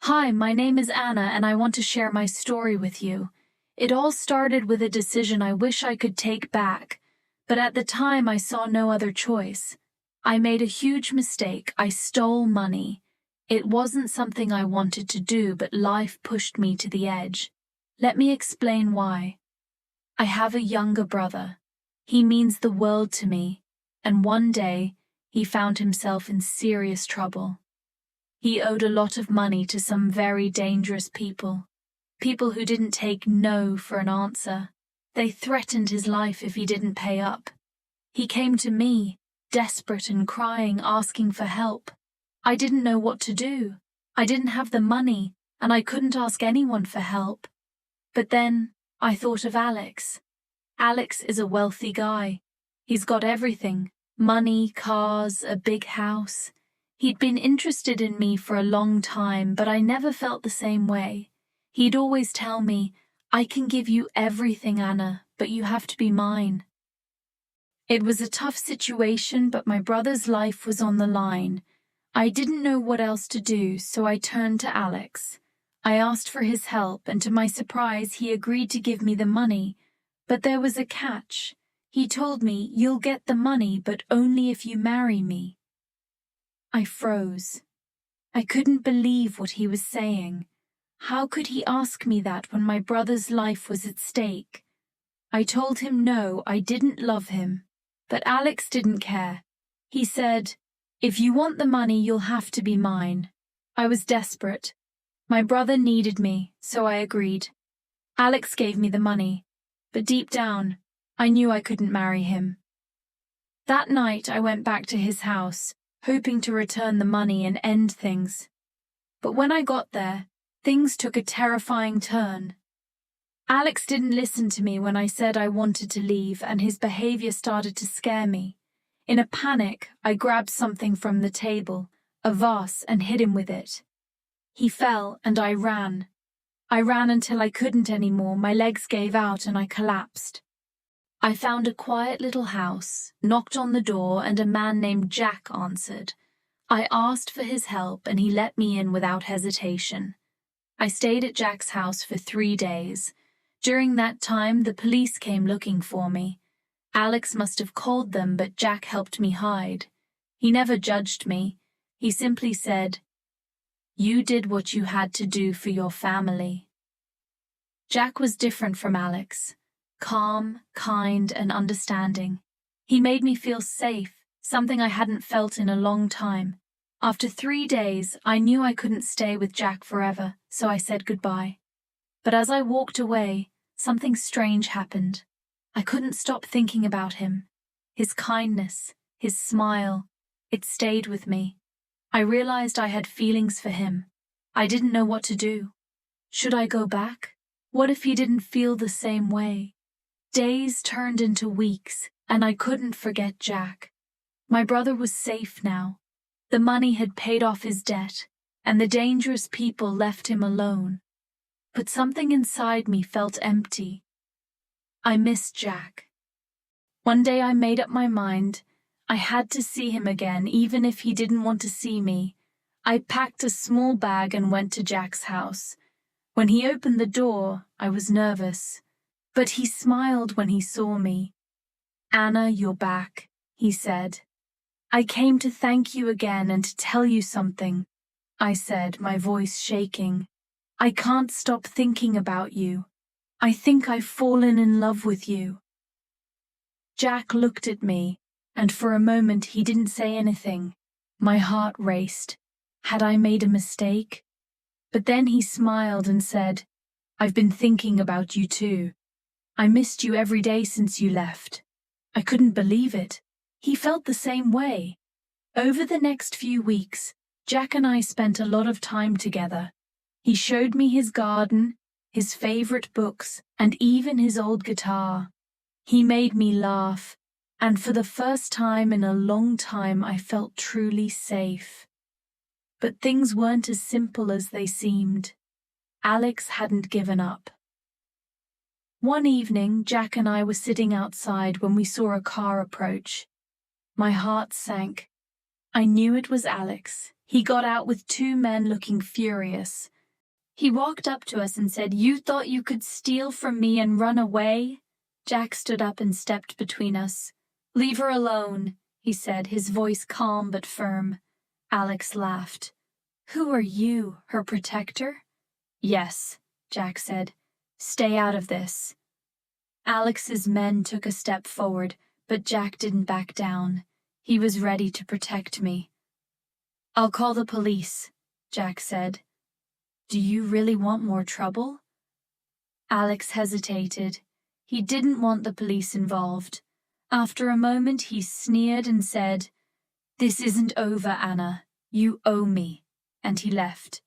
Hi, my name is Anna and I want to share my story with you. It all started with a decision I wish I could take back, but at the time I saw no other choice. I made a huge mistake. I stole money. It wasn't something I wanted to do, but life pushed me to the edge. Let me explain why. I have a younger brother. He means the world to me, and one day he found himself in serious trouble. He owed a lot of money to some very dangerous people who didn't take no for an answer. They threatened his life if he didn't pay up. He came to me, desperate and crying, asking for help. I didn't know what to do. I didn't have the money, and I couldn't ask anyone for help. But then I thought of Alex. Alex is a wealthy guy. He's got everything: money, cars, a big house. He'd been interested in me for a long time, but I never felt the same way. He'd always tell me, "I can give you everything, Anna, but you have to be mine." It was a tough situation, but my brother's life was on the line. I didn't know what else to do, so I turned to Alex. I asked for his help, and to my surprise, he agreed to give me the money. But there was a catch. He told me, "You'll get the money, but only if you marry me." I froze. I couldn't believe what he was saying. How could he ask me that when my brother's life was at stake? I told him no, I didn't love him. But Alex didn't care. He said, "If you want the money, you'll have to be mine." I was desperate. My brother needed me, so I agreed. Alex gave me the money, but deep down, I knew I couldn't marry him. That night I went back to his house, hoping to return the money and end things. But when I got there, things took a terrifying turn. Alex didn't listen to me when I said I wanted to leave, and his behavior started to scare me. In a panic, I grabbed something from the table, a vase, and hit him with it. He fell, and I ran. I ran until I couldn't anymore. My legs gave out and I collapsed. I found a quiet little house, knocked on the door, and a man named Jack answered. I asked for his help, and he let me in without hesitation. I stayed at Jack's house for 3 days. During that time, the police came looking for me. Alex must have called them, but Jack helped me hide. He never judged me. He simply said, "You did what you had to do for your family." Jack was different from Alex. Calm, kind, and understanding. He made me feel safe, something I hadn't felt in a long time. After 3 days, I knew I couldn't stay with Jack forever, so I said goodbye. But as I walked away, something strange happened. I couldn't stop thinking about him. His kindness, his smile, it stayed with me. I realized I had feelings for him. I didn't know what to do. Should I go back? What if he didn't feel the same way? Days turned into weeks, and I couldn't forget Jack. My brother was safe now. The money had paid off his debt, and the dangerous people left him alone. But something inside me felt empty. I missed Jack. One day I made up my mind. I had to see him again, even if he didn't want to see me. I packed a small bag and went to Jack's house. When he opened the door, I was nervous. But he smiled when he saw me. "Anna, you're back," he said. "I came to thank you again and to tell you something," I said, my voice shaking. "I can't stop thinking about you. I think I've fallen in love with you." Jack looked at me, and for a moment he didn't say anything. My heart raced. Had I made a mistake? But then he smiled and said, "I've been thinking about you too. I missed you every day since you left." I couldn't believe it. He felt the same way. Over the next few weeks, Jack and I spent a lot of time together. He showed me his garden, his favorite books, and even his old guitar. He made me laugh, and for the first time in a long time I felt truly safe. But things weren't as simple as they seemed. Alex hadn't given up. One evening, Jack and I were sitting outside when we saw a car approach. My heart sank. I knew it was Alex. He got out with two men looking furious. He walked up to us and said, "You thought you could steal from me and run away?" Jack stood up and stepped between us. "Leave her alone," he said, his voice calm but firm. Alex laughed. "Who are you, her protector?" "Yes," Jack said. "Stay out of this." Alex's men took a step forward, but Jack didn't back down. He was ready to protect me. "I'll call the police," Jack said. "Do you really want more trouble?" Alex hesitated. He didn't want the police involved. After a moment, he sneered and said, "This isn't over, Anna. You owe me," and he left.